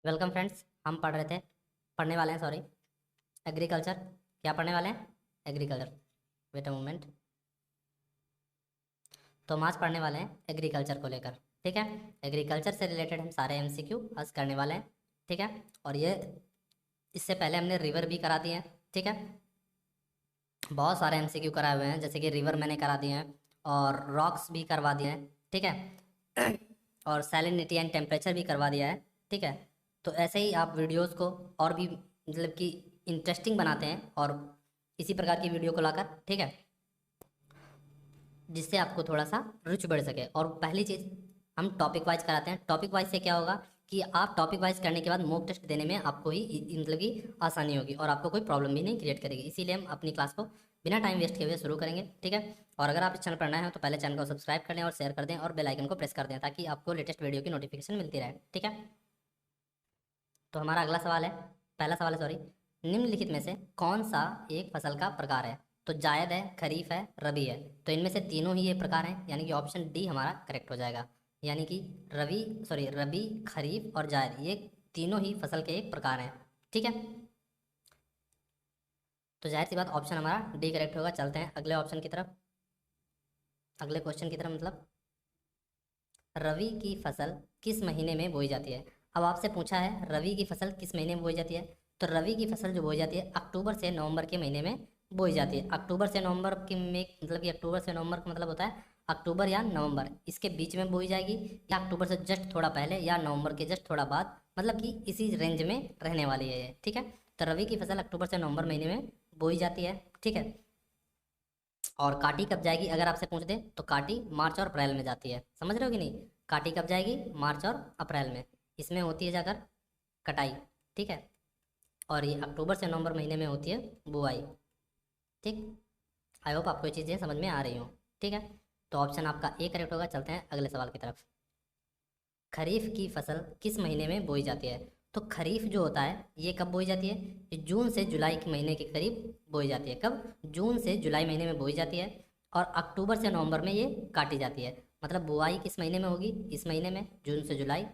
Welcome friends. हम पढ़ने वाले हैं सॉरी एग्रीकल्चर। क्या पढ़ने वाले हैं? एग्रीकल्चर। Wait a moment. तो हम आज पढ़ने वाले हैं एग्रीकल्चर को लेकर। ठीक है, एग्रीकल्चर से रिलेटेड हम सारे एमसीक्यू आज करने वाले हैं। ठीक है, और ये इससे पहले हमने रिवर भी करा दिए हैं। ठीक है, बहुत सारे एमसीक्यू कराए हुए हैं, जैसे कि रिवर मैंने करा दिए हैं और रॉक्स भी करवा दिए हैं। ठीक है और सैलिनिटी एंड टेम्परेचर भी करवा दिया है। ठीक है, तो ऐसे ही आप वीडियोस को और भी मतलब कि इंटरेस्टिंग बनाते हैं और इसी प्रकार की वीडियो को लाकर, ठीक है, जिससे आपको थोड़ा सा रुचि बढ़ सके। और पहली चीज़ हम टॉपिक वाइज कराते हैं। टॉपिक वाइज से क्या होगा कि आप टॉपिक वाइज करने के बाद मॉक टेस्ट देने में आपको ही मतलब कि आसानी होगी और आपको कोई प्रॉब्लम भी नहीं क्रिएट करेगी। इसीलिए हम अपनी क्लास को बिना टाइम वेस्ट किए हुए शुरू करेंगे। ठीक है, और अगर आप इस चैनल पर नए हैं तो पहले चैनल को सब्सक्राइब कर लें और शेयर कर दें और बेल आइकन को प्रेस कर दें ताकि आपको लेटेस्ट वीडियो की नोटिफिकेशन मिलती रहे। ठीक है, तो हमारा अगला सवाल है, पहला सवाल है सॉरी, निम्नलिखित में से कौन सा एक फसल का प्रकार है? तो जायद है, खरीफ है, रबी है। तो इनमें से तीनों ही ये प्रकार हैं, यानी कि ऑप्शन डी हमारा करेक्ट हो जाएगा। यानी कि रबी, खरीफ और जायद ये तीनों ही फसल के एक प्रकार हैं। ठीक है, तो जाहिर सी बात ऑप्शन हमारा डी करेक्ट होगा। चलते हैं अगले ऑप्शन की तरफ, अगले क्वेश्चन की तरफ। मतलब रवि की फसल किस महीने में बोई जाती है? अब आपसे पूछा है रवि की फसल किस महीने में बोई जाती है, तो रवि की फसल जो बोई जाती है अक्टूबर से नवंबर के महीने में बोई जाती है। अक्टूबर से नवंबर के में मतलब कि अक्टूबर से नवंबर का मतलब होता है अक्टूबर या नवंबर, इसके बीच में बोई जाएगी, या अक्टूबर से जस्ट थोड़ा पहले या नवंबर के जस्ट थोड़ा बाद, मतलब कि इसी रेंज में रहने वाली है ये। ठीक है, तो रवि की फसल अक्टूबर से नवंबर महीने में बोई जाती है। ठीक है, और काटी कब जाएगी अगर आपसे पूछ दे तो काटी मार्च और अप्रैल में जाती है। समझ रहे हो कि नहीं? काटी कब जाएगी? मार्च और अप्रैल में। इसमें होती है जाकर कटाई। ठीक है, और ये अक्टूबर से नवंबर महीने में होती है बुआई। ठीक, आई होप आपको ये चीज़ें समझ में आ रही हो। ठीक है, तो ऑप्शन आपका ए करेक्ट होगा। चलते हैं अगले सवाल की तरफ। खरीफ की फसल किस महीने में बोई जाती है? तो खरीफ जो होता है ये कब बोई जाती है? ये जून से जुलाई के महीने के करीब बोई जाती है। कब? जून से जुलाई महीने में बोई जाती है और अक्टूबर से नवंबर में ये काटी जाती है। मतलब बुआई किस महीने में होगी? इस महीने में, जून से जुलाई।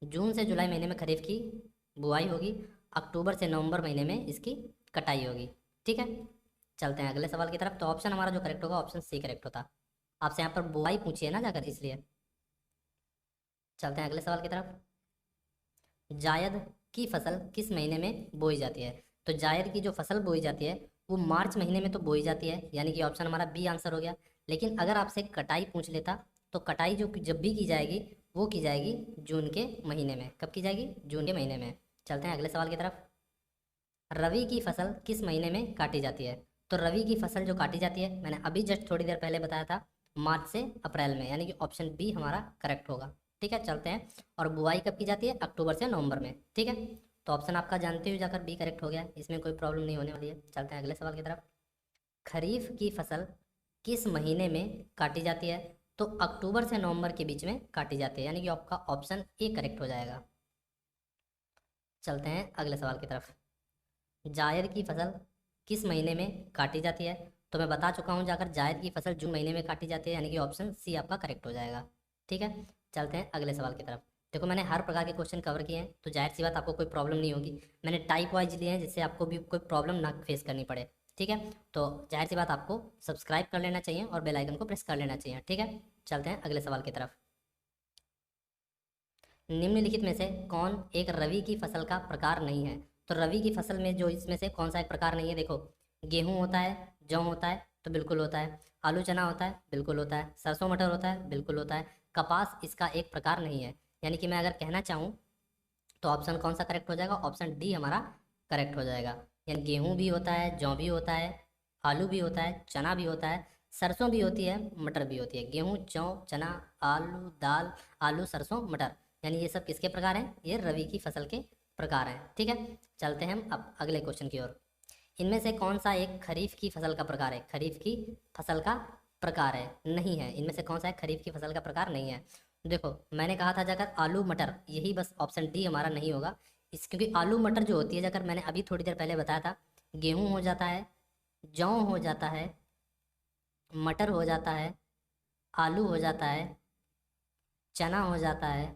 जून से जुलाई महीने में खरीफ की बुआई होगी, अक्टूबर से नवंबर महीने में इसकी कटाई होगी। ठीक है, चलते हैं अगले सवाल की तरफ। तो ऑप्शन हमारा जो करेक्ट होगा ऑप्शन सी करेक्ट होता। आपसे यहाँ पर बुआई पूछी है ना जाकर, इसलिए। चलते हैं अगले सवाल की तरफ। जायद की फसल किस महीने में बोई जाती है? तो जायद की जो फसल बोई जाती है वो मार्च महीने में तो बोई जाती है, यानी कि ऑप्शन हमारा बी आंसर हो गया। लेकिन अगर आपसे कटाई पूछ लेता तो कटाई जो जब भी की जाएगी वो की जाएगी जून के महीने में। कब की जाएगी? जून के महीने में। चलते हैं अगले सवाल की तरफ। रवि की फसल किस महीने में काटी जाती है? तो रवि की फसल जो काटी जाती है मैंने अभी जस्ट थोड़ी देर पहले बताया था, मार्च से अप्रैल में, यानी कि ऑप्शन बी हमारा करेक्ट होगा। ठीक है, चलते हैं। और बुआई कब की जाती है? अक्टूबर से नवंबर में। ठीक है, तो ऑप्शन आपका जानते हुए जाकर बी करेक्ट हो गया, इसमें कोई प्रॉब्लम नहीं होने वाली है। चलते हैं अगले सवाल की तरफ। खरीफ की फसल किस महीने में काटी जाती है? तो अक्टूबर से नवंबर के बीच में काटी जाती है, यानी कि आपका ऑप्शन ए करेक्ट हो जाएगा। चलते हैं अगले सवाल की तरफ। जायद की फसल किस महीने में काटी जाती है? तो मैं बता चुका हूँ जाकर, जायद की फसल जून महीने में काटी जाती है, यानी कि ऑप्शन सी आपका करेक्ट हो जाएगा। ठीक है, चलते हैं अगले सवाल की तरफ। देखो मैंने हर प्रकार के क्वेश्चन कवर किए हैं, तो जाहिर सी बात आपको कोई प्रॉब्लम नहीं होगी। मैंने टाइप वाइज लिए हैं जिससे आपको भी कोई प्रॉब्लम ना फेस करनी पड़े। ठीक है, तो जाहिर सी बात आपको सब्सक्राइब कर लेना चाहिए और बेल आइकन को प्रेस कर लेना चाहिए। ठीक है, चलते हैं अगले सवाल की तरफ। निम्नलिखित में से कौन एक रवि की फसल का प्रकार नहीं है? तो रवि की फसल में जो इसमें से कौन सा एक प्रकार नहीं है? देखो, गेहूं होता है, जौ होता है, तो बिल्कुल होता है। आलू चना होता है, बिल्कुल होता है। सरसों मटर होता है, बिल्कुल होता है। कपास इसका एक प्रकार नहीं है। यानी कि मैं अगर कहना चाहूँ तो ऑप्शन कौन सा करेक्ट हो जाएगा? ऑप्शन डी हमारा करेक्ट हो जाएगा। यानी गेहूं भी होता है, जौ भी होता है, आलू भी होता है, चना भी होता है, सरसों भी होती है, मटर भी होती है। गेहूं, जौ, चना, आलू, दाल, आलू, सरसों, मटर, यानी ये सब किसके प्रकार हैं? ये रवि की फसल के प्रकार हैं। ठीक है, चलते हैं हम अब अगले क्वेश्चन की ओर। इनमें से कौन सा एक खरीफ की फसल का प्रकार है? खरीफ की फसल का प्रकार है? नहीं है। इनमें से कौन सा है खरीफ की फसल का प्रकार? नहीं है। देखो मैंने कहा था जाकर आलू मटर, यही बस ऑप्शन डी हमारा नहीं होगा। इस क्योंकि आलू मटर जो होती है जाकर, मैंने अभी थोड़ी देर पहले बताया था, गेहूं हो जाता है, जौ हो जाता है, मटर हो जाता है, आलू हो जाता है, चना हो जाता है।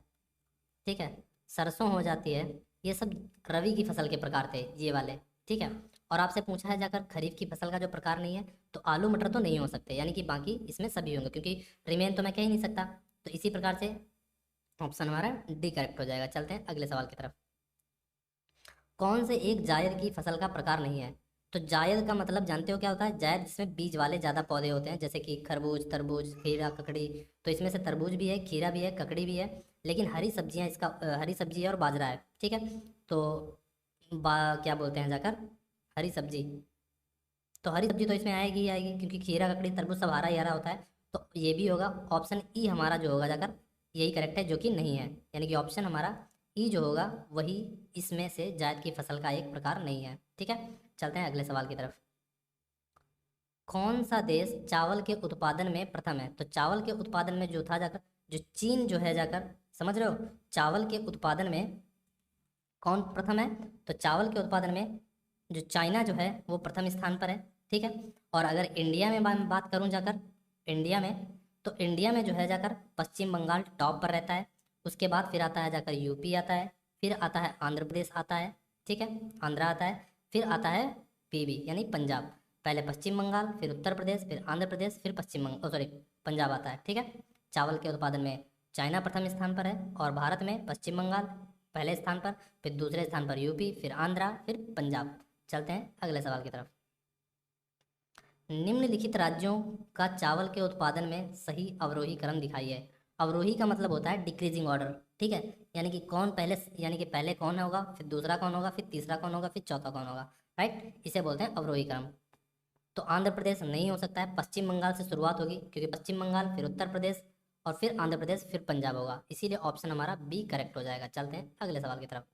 ठीक है, सरसों हो जाती है, ये सब रबी की फसल के प्रकार थे ये वाले, ठीक है। और आपसे पूछा है जाकर खरीफ की फसल का जो प्रकार नहीं है, तो आलू मटर तो नहीं हो सकते, यानी कि बाकी इसमें सभी होंगे, क्योंकि रिमेन तो मैं कह ही नहीं सकता। तो इसी प्रकार से ऑप्शन हमारा डी करेक्ट हो जाएगा। चलते हैं अगले सवाल की तरफ। कौन से एक जायद की फसल का प्रकार नहीं है? तो जायद का मतलब जानते हो क्या होता है? जायद जिसमें बीज वाले ज़्यादा पौधे होते हैं, जैसे कि खरबूज, तरबूज, खीरा, ककड़ी। तो इसमें से तरबूज भी है, खीरा भी है, ककड़ी भी है, लेकिन हरी सब्जियां इसका हरी सब्जी है और बाजरा है, ठीक है। तो क्या बोलते हैं जाकर, हरी सब्जी। तो हरी सब्जी तो इसमें आएगी ही आएगी, क्योंकि खीरा, ककड़ी, तरबूज सब हरा ही हरा होता है। तो ये भी होगा, ऑप्शन ई हमारा जो होगा जाकर यही करेक्ट है, जो कि नहीं है, यानी कि ऑप्शन हमारा ई जो होगा वही इसमें से जायद की फसल का एक प्रकार नहीं है, ठीक है। चलते हैं अगले सवाल की तरफ। कौन सा देश चावल के उत्पादन में प्रथम है? तो चावल के उत्पादन में जो था जाकर, जो चीन जो है जाकर, समझ रहे हो, चावल के उत्पादन में कौन प्रथम है? तो चावल के उत्पादन में जो चाइना जो है वो प्रथम स्थान पर है, ठीक है। और अगर इंडिया में बात करूं जाकर, इंडिया में, तो इंडिया में जो है जाकर पश्चिम बंगाल टॉप पर रहता है। उसके बाद फिर आता है जाकर यूपी आता है, फिर आता है आंध्र प्रदेश आता है, ठीक है, आंध्रा आता है, फिर आता है पीबी यानी पंजाब। पहले पश्चिम बंगाल, फिर उत्तर प्रदेश, फिर आंध्र प्रदेश, फिर पश्चिम बंगाल, सॉरी, पंजाब आता है, ठीक है। चावल के उत्पादन में चाइना प्रथम स्थान पर है, और भारत में पश्चिम बंगाल पहले स्थान पर, फिर दूसरे स्थान पर यूपी, फिर आंध्रा, फिर पंजाब। चलते हैं अगले सवाल की तरफ। निम्नलिखित राज्यों का चावल के उत्पादन में सही अवरोही क्रम दिखाइए। अवरोही का मतलब होता है डिक्रीजिंग ऑर्डर, ठीक है। यानी कि कौन पहले, यानी कि पहले कौन होगा, फिर दूसरा कौन होगा, फिर तीसरा कौन होगा, फिर चौथा कौन होगा, राइट, इसे बोलते हैं अवरोही क्रम। तो आंध्र प्रदेश नहीं हो सकता है, पश्चिम बंगाल से शुरुआत होगी, क्योंकि पश्चिम बंगाल, फिर उत्तर प्रदेश, और फिर आंध्र प्रदेश, फिर पंजाब होगा, इसीलिए ऑप्शन हमारा बी करेक्ट हो जाएगा। चलते हैं अगले सवाल की तरफ।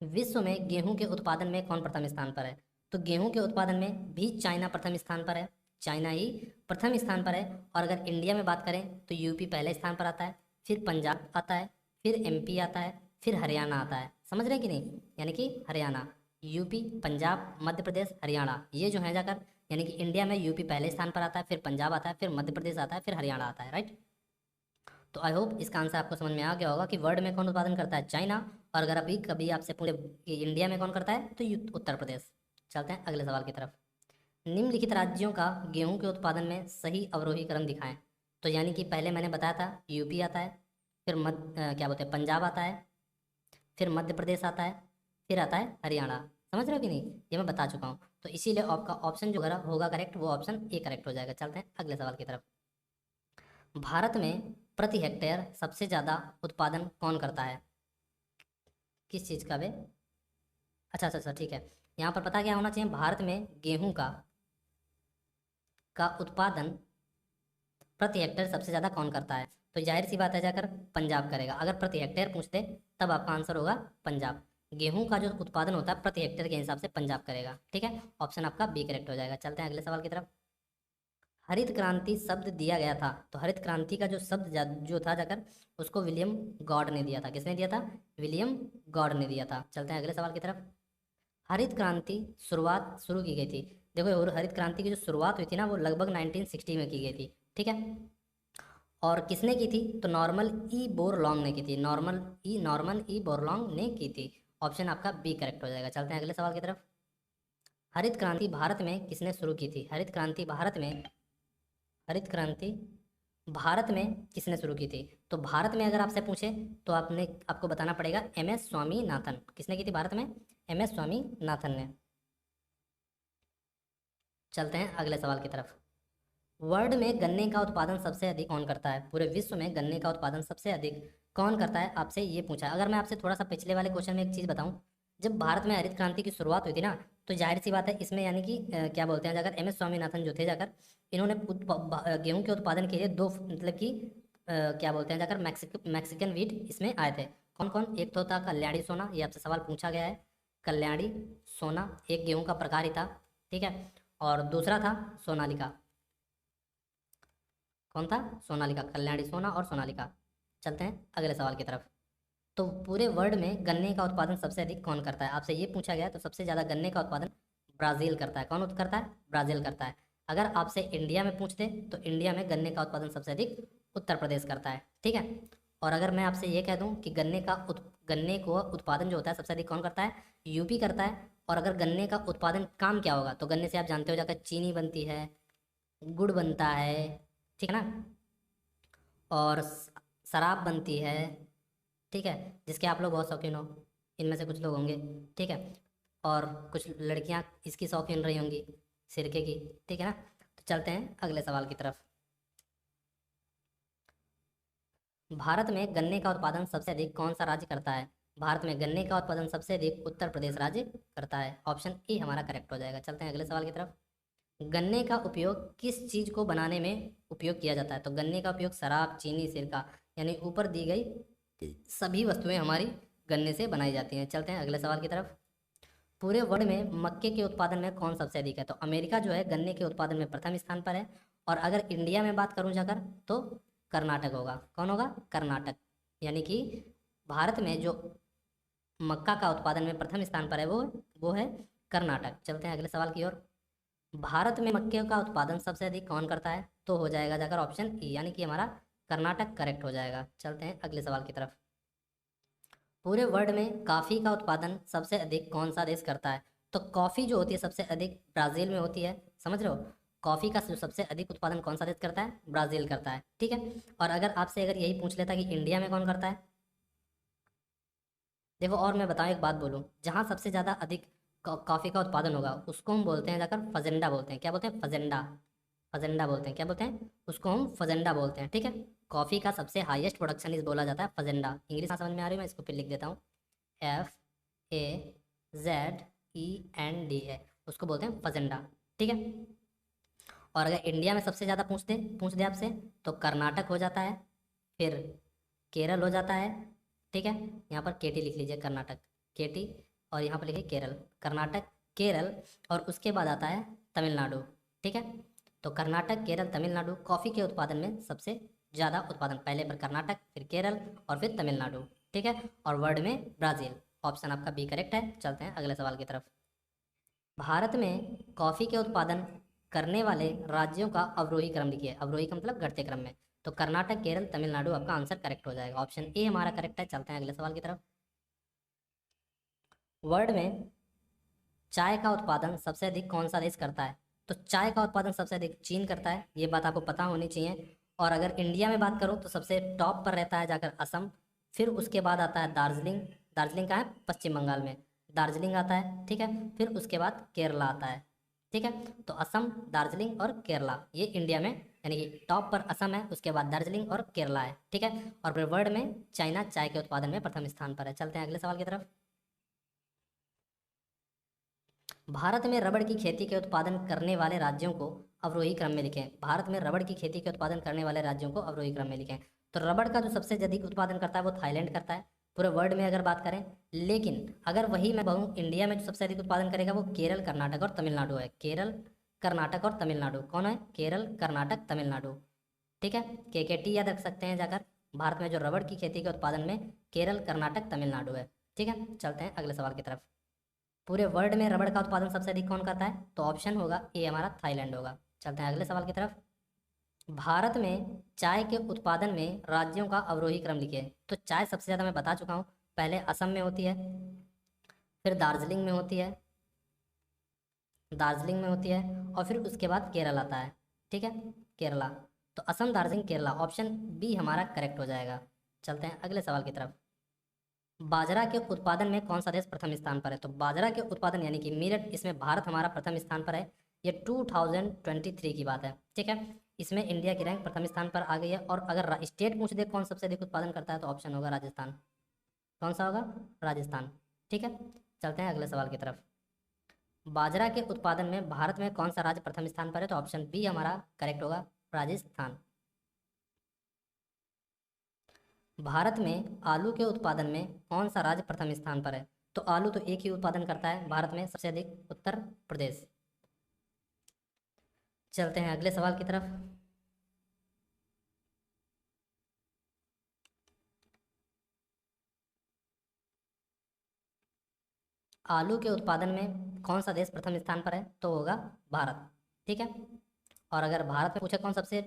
विश्व में गेहूं के उत्पादन में कौन प्रथम स्थान पर है? तो गेहूं के उत्पादन में भी चाइना प्रथम स्थान पर है, चाइना ही प्रथम स्थान पर है। और अगर इंडिया में बात करें तो यूपी पहले स्थान पर आता है, फिर पंजाब आता है, फिर एमपी आता है, फिर हरियाणा आता है। समझ रहे हैं कि नहीं? यानी कि हरियाणा, यूपी, पंजाब, मध्य प्रदेश, हरियाणा, ये जो है जाकर, यानी कि इंडिया में यूपी पहले स्थान पर आता है, फिर पंजाब आता है, फिर मध्य प्रदेश आता है, फिर हरियाणा आता है, राइट। तो आई होप इसका आंसर आपको समझ में आ गया होगा कि वर्ल्ड में कौन उत्पादन करता है? चाइना। और अगर अभी कभी आपसे पूछे कि इंडिया में कौन करता है, तो उत्तर प्रदेश। चलते हैं अगले सवाल की तरफ। निम्नलिखित राज्यों का गेहूं के उत्पादन में सही अवरोही क्रम दिखाएं। तो यानी कि पहले मैंने बताया था यूपी आता है, फिर क्या बोलते हैं, पंजाब आता है, फिर मध्य प्रदेश आता है, फिर आता है हरियाणा। समझ रहे हो कि नहीं? ये मैं बता चुका हूँ। तो इसीलिए आपका ऑप्शन जो होगा करेक्ट, वो ऑप्शन ए करेक्ट हो जाएगा। चलते हैं अगले सवाल की तरफ। भारत में प्रति हेक्टेयर सबसे ज़्यादा उत्पादन कौन करता है? किस चीज़ का बे? अच्छा अच्छा अच्छा, ठीक है। यहाँ पर पता क्या होना चाहिए, भारत में गेहूं का उत्पादन प्रति हेक्टेयर सबसे ज़्यादा कौन करता है? तो जाहिर सी बात है जाकर पंजाब करेगा। अगर प्रति हेक्टेयर पूछते तब आपका आंसर होगा पंजाब। गेहूं का जो उत्पादन होता है प्रति हेक्टेयर के हिसाब से पंजाब करेगा, ठीक है। ऑप्शन आपका बी करेक्ट हो जाएगा। चलते हैं अगले सवाल की तरफ। हरित क्रांति शब्द दिया गया था, तो हरित क्रांति का जो शब्द जो था जाकर, उसको विलियम गॉड ने दिया था। किसने दिया था? विलियम गॉड ने दिया था। चलते हैं अगले सवाल की तरफ। हरित क्रांति शुरुआत शुरू की गई थी, देखो हरित क्रांति की जो शुरुआत हुई थी ना, वो लगभग 1960 में की गई थी, ठीक है। और किसने की थी? तो नॉर्मन ई बोरलॉन्ग ने की थी, नॉर्मन ई बोरलॉन्ग ने की थी। ऑप्शन आपका बी करेक्ट हो जाएगा। चलते हैं अगले सवाल की तरफ। हरित क्रांति भारत में किसने शुरू की थी? हरित क्रांति भारत में किसने शुरू की थी? तो भारत में अगर आपसे पूछे तो आपको बताना पड़ेगा MS स्वामीनाथन। किसने की थी भारत में? MS स्वामीनाथन ने। चलते हैं अगले सवाल की तरफ। वर्ल्ड में गन्ने का उत्पादन सबसे अधिक कौन करता है? पूरे विश्व में गन्ने का उत्पादन सबसे अधिक कौन करता है, आपसे ये पूछा है। अगर मैं आपसे थोड़ा सा पिछले वाले क्वेश्चन में एक चीज़ बताऊं, जब भारत में हरित क्रांति की शुरुआत हुई थी ना, तो जाहिर सी बात है इसमें, यानी कि क्या बोलते हैं जाकर, MS स्वामीनाथन जो थे जाकर, इन्होंने गेहूं के उत्पादन के लिए दो, मतलब कि क्या बोलते हैं जाकर, मैक्सिकन वीट इसमें आए थे। कौन कौन? एक तो था कल्याणी सोना, ये आपसे सवाल पूछा गया है। कल्याणी सोना एक गेहूं का प्रकार ही था, ठीक है। और दूसरा था सोनालिका। कौन था? सोनालिका, कल्याणी सोना और सोनालिका। चलते हैं अगले सवाल की तरफ। तो पूरे वर्ल्ड में गन्ने का उत्पादन सबसे अधिक कौन करता है, आपसे ये पूछा गया। तो सबसे ज़्यादा गन्ने का उत्पादन ब्राज़ील करता है। कौन करता है? ब्राज़ील करता है। अगर आपसे इंडिया में पूछते तो इंडिया में गन्ने का उत्पादन सबसे अधिक उत्तर प्रदेश करता है, ठीक है। और अगर मैं आपसे ये कह दूं कि गन्ने को उत्पादन जो होता है सबसे अधिक कौन करता है, यूपी करता है। और अगर गन्ने का उत्पादन काम क्या होगा, तो गन्ने से आप जानते हो जाकर चीनी बनती है, गुड़ बनता है, ठीक है ना, और शराब बनती है, ठीक है, जिसके आप लोग बहुत शौकीन हो, इनमें से कुछ लोग होंगे, ठीक है, और कुछ लड़कियां इसकी शौकीन रही होंगी, सिरके की, ठीक है ना। तो चलते हैं अगले सवाल की तरफ। भारत में गन्ने का उत्पादन सबसे अधिक कौन सा राज्य करता है? भारत में गन्ने का उत्पादन सबसे अधिक उत्तर प्रदेश राज्य करता है। ऑप्शन ए हमारा करेक्ट हो जाएगा। चलते हैं अगले सवाल की तरफ। गन्ने का उपयोग किस चीज को बनाने में उपयोग किया जाता है? तो गन्ने का उपयोग शराब, चीनी, सिरका, यानी ऊपर दी गई सभी वस्तुएं हमारी गन्ने से बनाई जाती हैं। चलते हैं अगले सवाल की तरफ। पूरे वर्ल्ड में मक्के के उत्पादन में कौन सबसे अधिक है? तो अमेरिका जो है गन्ने के उत्पादन में प्रथम स्थान पर है। और अगर इंडिया में बात करूं जाकर, तो कर्नाटक होगा। कौन होगा? कर्नाटक। यानी कि भारत में जो मक्का का उत्पादन में प्रथम स्थान पर है वो है कर्नाटक। चलते हैं अगले सवाल की ओर। भारत में मक्के का उत्पादन सबसे अधिक कौन करता है? तो हो जाएगा जाकर ऑप्शन ई, यानी कि हमारा कर्नाटक करेक्ट हो जाएगा। चलते हैं अगले सवाल की तरफ। पूरे वर्ल्ड में कॉफ़ी का उत्पादन सबसे अधिक कौन सा देश करता है? तो कॉफ़ी जो होती है सबसे अधिक ब्राज़ील में होती है। समझ रहे हो? कॉफ़ी का जो सबसे अधिक उत्पादन कौन सा देश करता है? ब्राज़ील करता है, ठीक है। और अगर यही पूछ लेता कि इंडिया में कौन करता है, देखो, और मैं बताऊँ एक बात बोलूँ, जहाँ सबसे ज़्यादा अधिक कॉफ़ी का उत्पादन होगा उसको हम बोलते हैं जाकर फजेंडा बोलते हैं। क्या बोलते हैं? फजेंडा। फजेंडा बोलते हैं। क्या बोलते हैं? उसको हम फजेंडा बोलते हैं, ठीक है। कॉफ़ी का सबसे हाईएस्ट प्रोडक्शन इस बोला जाता है फजेंडा। इंग्लिश समझ में आ रही है? मैं इसको फिर लिख देता हूँ। FAZENDA, उसको बोलते हैं फजेंडा, ठीक है। और अगर इंडिया में सबसे ज़्यादा पूछ दे आपसे, तो कर्नाटक हो जाता है, फिर केरल हो जाता है, ठीक है। यहाँ पर केटी लिख लीजिए, कर्नाटक, केटी, और यहाँ पर लिखिए केरल। कर्नाटक, केरल, और उसके बाद आता है तमिलनाडु, ठीक है। तो कर्नाटक, केरल, तमिलनाडु कॉफ़ी के उत्पादन में सबसे ज़्यादा उत्पादन, पहले पर कर्नाटक, फिर केरल, और फिर तमिलनाडु, ठीक है। और वर्ल्ड में ब्राज़ील। ऑप्शन आपका बी करेक्ट है। चलते हैं अगले सवाल की तरफ। भारत में कॉफ़ी के उत्पादन करने वाले राज्यों का अवरोही क्रम लिखिए। अवरोही का मतलब घटते क्रम में। तो कर्नाटक, केरल, तमिलनाडु आपका आंसर करेक्ट हो जाएगा। ऑप्शन ए हमारा करेक्ट है। चलते हैं अगले सवाल की तरफ। वर्ल्ड में चाय का उत्पादन सबसे अधिक कौन सा देश करता है? तो चाय का उत्पादन सबसे अधिक चीन करता है, ये बात आपको पता होनी चाहिए। और अगर इंडिया में बात करूँ तो सबसे टॉप पर रहता है जाकर असम, फिर उसके बाद आता है दार्जिलिंग। दार्जिलिंग कहाँ है? पश्चिम बंगाल में दार्जिलिंग आता है, ठीक है। फिर उसके बाद केरला आता है, ठीक है। तो असम, दार्जिलिंग और केरला, ये इंडिया में, यानी कि टॉप पर असम है, उसके बाद दार्जिलिंग और केरला है, ठीक है। और फिर वर्ल्ड में चाइना चाय के उत्पादन में प्रथम स्थान पर है। चलते हैं अगले सवाल की तरफ। भारत में रबड़ की खेती के उत्पादन करने वाले राज्यों को अवरोही क्रम में लिखें। भारत में रबड़ की खेती के उत्पादन करने वाले राज्यों को अवरोही क्रम में लिखें। तो रबड़ का जो सबसे अधिक उत्पादन करता है वो थाईलैंड करता है, पूरे वर्ल्ड में अगर बात करें। लेकिन अगर वही मैं कहूँ इंडिया में जो सबसे अधिक उत्पादन करेगा वो केरल, कर्नाटक और तमिलनाडु है। केरल, कर्नाटक और तमिलनाडु। कौन है? केरल, कर्नाटक, तमिलनाडु, ठीक है। केकेटी याद रख सकते हैं जाकर। भारत में जो रबड़ की खेती के उत्पादन में केरल, कर्नाटक, तमिलनाडु है, ठीक है। चलते हैं अगले सवाल की तरफ। पूरे वर्ल्ड में रबड़ का उत्पादन सबसे अधिक कौन करता है? तो ऑप्शन होगा ए हमारा थाईलैंड होगा। चलते हैं अगले सवाल की तरफ। भारत में चाय के उत्पादन में राज्यों का अवरोही क्रम लिखिए। तो चाय सबसे ज़्यादा मैं बता चुका हूँ, पहले असम में होती है, फिर दार्जिलिंग में होती है, और फिर उसके बाद केरल आता है, ठीक है, केरला। तो असम, दार्जिलिंग, केरला, ऑप्शन बी हमारा करेक्ट हो जाएगा। चलते हैं अगले सवाल की तरफ। बाजरा के उत्पादन में कौन सा देश प्रथम स्थान पर है? तो बाजरा के उत्पादन यानी कि मीरट, इसमें भारत हमारा प्रथम स्थान पर है। ये 2023 की बात है, ठीक है। इसमें इंडिया की रैंक प्रथम स्थान पर आ गई है। और अगर स्टेट पूछ दे कौन सबसे अधिक उत्पादन करता है, तो ऑप्शन होगा राजस्थान। कौन सा होगा? राजस्थान, ठीक है। चलते हैं अगले सवाल की तरफ। बाजरा के उत्पादन में भारत में कौन सा राज्य प्रथम स्थान पर है? तो ऑप्शन बी हमारा करेक्ट होगा, राजस्थान। भारत में आलू के उत्पादन में कौन सा राज्य प्रथम स्थान पर है? तो आलू तो एक ही उत्पादन करता है भारत में, सबसे अधिक उत्तर प्रदेश। चलते हैं अगले सवाल की तरफ। आलू के उत्पादन में कौन सा देश प्रथम स्थान पर है? तो होगा भारत, ठीक है। और अगर भारत में पूछे कौन सबसे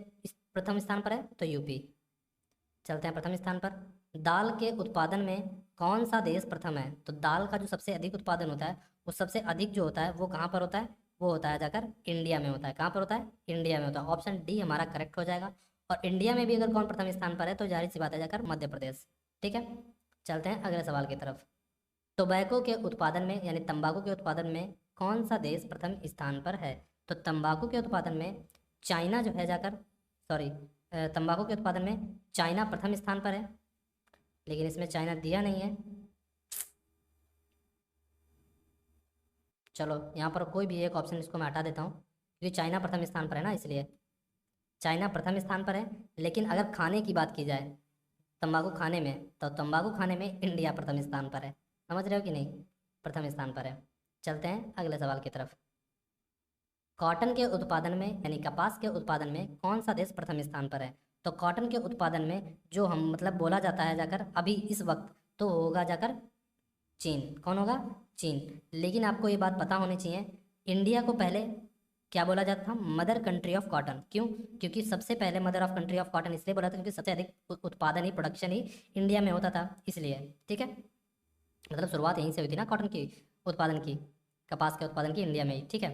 प्रथम स्थान पर है, तो यूपी। चलते हैं प्रथम स्थान पर। दाल के उत्पादन में कौन सा देश प्रथम है? तो दाल का जो सबसे अधिक उत्पादन होता है, वो सबसे अधिक जो होता है वो कहाँ पर होता है? वो होता है जाकर इंडिया में होता है। कहाँ पर होता है? इंडिया में होता है। ऑप्शन डी हमारा करेक्ट हो जाएगा। और इंडिया में भी अगर कौन प्रथम स्थान पर है तो जाहिर सी बात है जाकर मध्य प्रदेश। ठीक है, चलते हैं अगले सवाल की तरफ। टोबैको के उत्पादन में यानी तंबाकू के उत्पादन में कौन सा देश प्रथम स्थान पर है? तो तंबाकू के उत्पादन में चाइना जो है जाकर, सॉरी, तंबाकू के उत्पादन में चाइना प्रथम स्थान पर है, लेकिन इसमें चाइना दिया नहीं है। चलो यहाँ पर कोई भी एक ऑप्शन इसको मैं हटा देता हूँ, क्योंकि चाइना प्रथम स्थान पर है ना, इसलिए चाइना प्रथम स्थान पर है। लेकिन अगर खाने की बात की जाए तंबाकू खाने में, तो तंबाकू खाने में इंडिया प्रथम स्थान पर है। समझ रहे हो कि नहीं? प्रथम स्थान पर है। चलते हैं अगले सवाल की तरफ। कॉटन के उत्पादन में यानी कपास के उत्पादन में कौन सा देश प्रथम स्थान पर है? तो कॉटन के उत्पादन में जो हम मतलब बोला जाता है जाकर अभी इस वक्त, तो होगा जाकर चीन। कौन होगा? चीन। लेकिन आपको ये बात पता होनी चाहिए, इंडिया को पहले क्या बोला जाता था? Mother country of cotton. क्यों? क्योंकि सबसे पहले mother of country of cotton इसलिए बोला था क्योंकि सबसे अधिक उत्पादन ही, प्रोडक्शन ही इंडिया में होता था, इसलिए। ठीक है, मतलब शुरुआत यहीं से हुई थी ना कॉटन की उत्पादन की, कपास के उत्पादन की इंडिया में ही। ठीक है,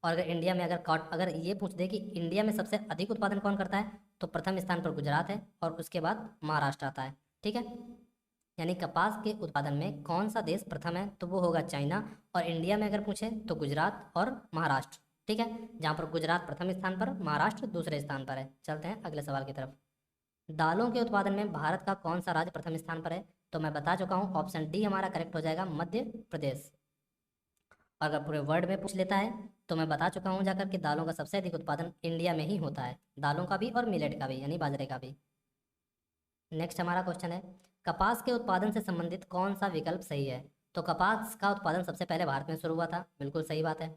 और अगर इंडिया में अगर ये पूछ दे कि इंडिया में सबसे अधिक उत्पादन कौन करता है, तो प्रथम स्थान पर गुजरात है और उसके बाद महाराष्ट्र आता है। ठीक है, यानी कपास के उत्पादन में कौन सा देश प्रथम है, तो वो होगा चाइना। और इंडिया में अगर पूछे तो गुजरात और महाराष्ट्र। ठीक है, जहाँ पर गुजरात प्रथम स्थान पर, महाराष्ट्र दूसरे स्थान पर है। चलते हैं अगले सवाल की तरफ। दालों के उत्पादन में भारत का कौन सा राज्य प्रथम स्थान पर है? तो मैं बता चुका हूँ, ऑप्शन डी हमारा करेक्ट हो जाएगा, मध्य प्रदेश। और अगर पूरे वर्ल्ड में पूछ लेता है तो मैं बता चुका हूँ जाकर कि दालों का सबसे अधिक उत्पादन इंडिया में ही होता है, दालों का भी और मिलेट का भी यानी बाजरे का भी। नेक्स्ट हमारा क्वेश्चन है, कपास के उत्पादन से संबंधित कौन सा विकल्प सही है? तो कपास का उत्पादन सबसे पहले भारत में शुरू हुआ था, बिल्कुल सही बात है।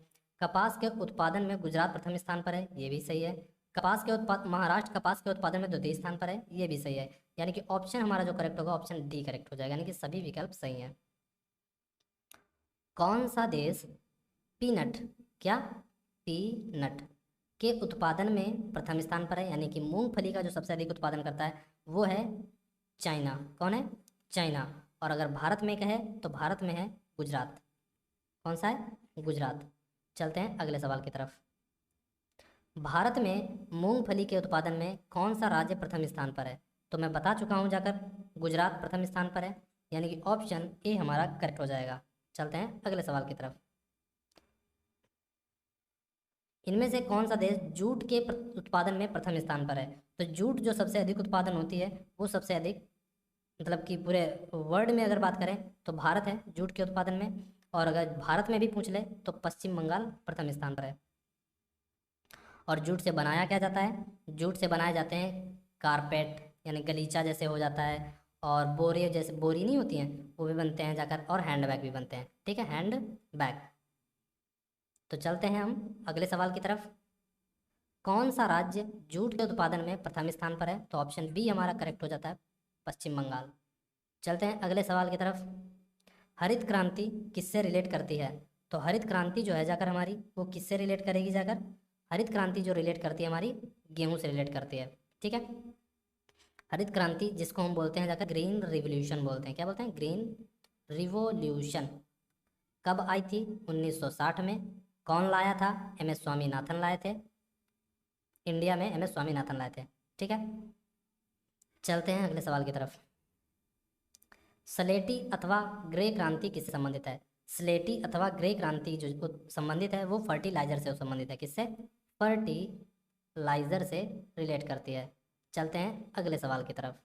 कपास के उत्पादन में गुजरात प्रथम स्थान पर है, ये भी सही है। महाराष्ट्र कपास के उत्पादन में द्वितीय स्थान पर है, ये भी सही है। यानी कि ऑप्शन हमारा जो करेक्ट होगा ऑप्शन डी करेक्ट हो जाएगा, यानी कि सभी विकल्प सही हैं। कौन सा देश पीनट, क्या? पीनट के उत्पादन में प्रथम स्थान पर है, यानी कि मूंगफली का जो सबसे अधिक उत्पादन करता है वो है चाइना। कौन है? चाइना। और अगर भारत में कहे तो भारत में है गुजरात। कौन सा है? गुजरात। चलते हैं अगले सवाल की तरफ। भारत में मूंगफली के उत्पादन में कौन सा राज्य प्रथम स्थान पर है? तो मैं बता चुका हूँ जाकर, गुजरात प्रथम स्थान पर है, यानी कि ऑप्शन ए हमारा करेक्ट हो जाएगा। चलते हैं अगले सवाल की तरफ। इनमें से कौन सा देश जूट के उत्पादन में प्रथम स्थान पर है? तो जूट जो सबसे अधिक उत्पादन होती है वो सबसे अधिक, मतलब कि पूरे वर्ल्ड में अगर बात करें तो भारत है जूट के उत्पादन में। और अगर भारत में भी पूछ ले तो पश्चिम बंगाल प्रथम स्थान पर है। और जूट से बनाया क्या जाता है? जूट से बनाए जाते हैं कारपेट, यानी गलीचा जैसे हो जाता है, और बोरी, जैसे बोरी नहीं होती हैं वो भी बनते हैं जाकर, और हैंड बैग भी बनते हैं। ठीक है, हैंड बैग। तो चलते हैं हम अगले सवाल की तरफ। कौन सा राज्य जूट के उत्पादन में प्रथम स्थान पर है? तो ऑप्शन बी हमारा करेक्ट हो जाता है, पश्चिम बंगाल। चलते हैं अगले सवाल की तरफ। हरित क्रांति किससे रिलेट करती है? तो हरित क्रांति जो है जाकर हमारी वो किससे रिलेट करेगी जाकर? हरित क्रांति जो रिलेट करती है हमारी गेहूं से रिलेट करती है। ठीक है, हरित क्रांति जिसको हम बोलते हैं जाकर ग्रीन रिवोल्यूशन बोलते हैं। क्या बोलते हैं? Green revolution. कब आई थी? 1960 में। कौन लाया था? एम एस स्वामीनाथन लाए थे, इंडिया में एम एस स्वामीनाथन लाए थे। ठीक है, चलते हैं अगले सवाल की तरफ। स्लेटी अथवा ग्रे क्रांति किससे संबंधित है? स्लेटी अथवा ग्रे क्रांति जो संबंधित है वो फर्टिलाइजर से संबंधित है। किससे? फर्टिलाइजर से रिलेट करती है। चलते हैं अगले सवाल की तरफ।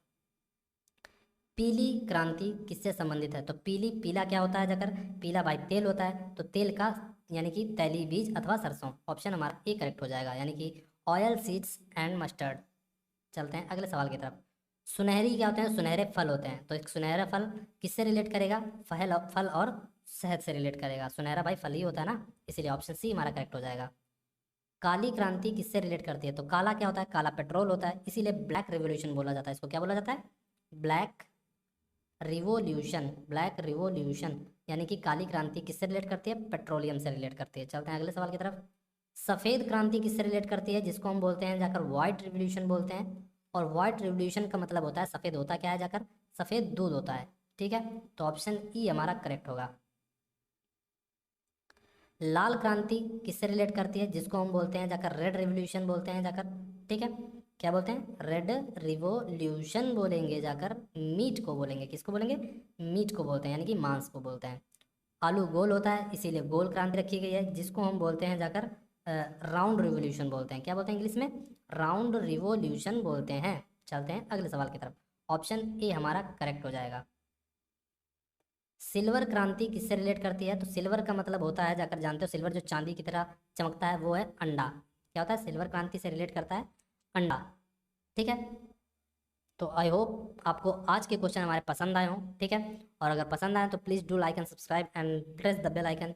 पीली क्रांति किससे संबंधित है? तो पीला क्या होता है जाकर? पीला भाई तेल होता है, तो तेल का यानी कि तैली बीज अथवा सरसों। ऑप्शन हमारा ए करेक्ट हो जाएगा, यानी कि ऑयल सीड्स एंड मस्टर्ड। चलते हैं अगले सवाल की तरफ। सुनहरी क्या होते हैं? सुनहरे फल होते हैं। तो एक सुनहरा फल किससे रिलेट करेगा? फल और शहद से रिलेट करेगा। सुनहरा भाई फल ही होता है ना, इसीलिए ऑप्शन सी हमारा करेक्ट हो जाएगा। काली क्रांति किससे रिलेट करती है? तो काला क्या होता है? काला पेट्रोल होता है, इसीलिए ब्लैक रिवोल्यूशन बोला जाता है। इसको क्या बोला जाता है? Black revolution. ब्लैक रिवोल्यूशन यानी कि काली क्रांति किससे रिलेट करती है? पेट्रोलियम से रिलेट करती है। चलते हैं अगले सवाल की तरफ। सफ़ेद क्रांति किससे रिलेट करती है? जिसको हम बोलते हैं जाकर व्हाइट रिवोल्यूशन बोलते हैं। और वाइट रिवोल्यूशन का मतलब होता है सफ़ेद होता क्या है जाकर, सफ़ेद दूध होता है। ठीक है, तो ऑप्शन ई हमारा करेक्ट होगा। लाल क्रांति किससे रिलेट करती है, जिसको हम बोलते हैं जाकर रेड रिवोल्यूशन बोलते हैं जाकर। ठीक है, क्या बोलते हैं, रेड रिवोल्यूशन बोलेंगे जाकर, मीट को बोलेंगे, किसको बोलेंगे, मीट को बोलते हैं, यानी कि मांस को बोलते हैं। आलू गोल होता है इसीलिए गोल क्रांति रखी गई है, जिसको हम बोलते हैं जाकर राउंड रिवोल्यूशन बोलते हैं। क्या बोलते हैं इंग्लिश में, राउंड रिवोल्यूशन बोलते हैं। चलते हैं अगले सवाल की तरफ। ऑप्शन ए हमारा करेक्ट हो जाएगा। सिल्वर क्रांति किससे रिलेट करती है, तो सिल्वर का मतलब होता है जाकर, जानते हो सिल्वर जो चांदी की तरह चमकता है वो है अंडा। क्या होता है, सिल्वर क्रांति से रिलेट करता है अंडा। ठीक है, तो आई होप आपको आज के क्वेश्चन हमारे पसंद आए हों। ठीक है, और अगर पसंद आए तो please do like and subscribe and press the bell icon.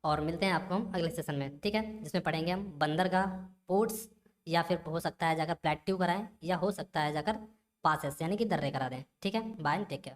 और मिलते हैं आपको हम अगले सेशन में। ठीक है, जिसमें पढ़ेंगे हम बंदरगाह, पोर्ट्स, या फिर हो सकता है जाकर प्लेट्यू कराएं, या हो सकता है जाकर पासेस यानी कि दर्रे करा दें। ठीक है, बाय, टेक केयर।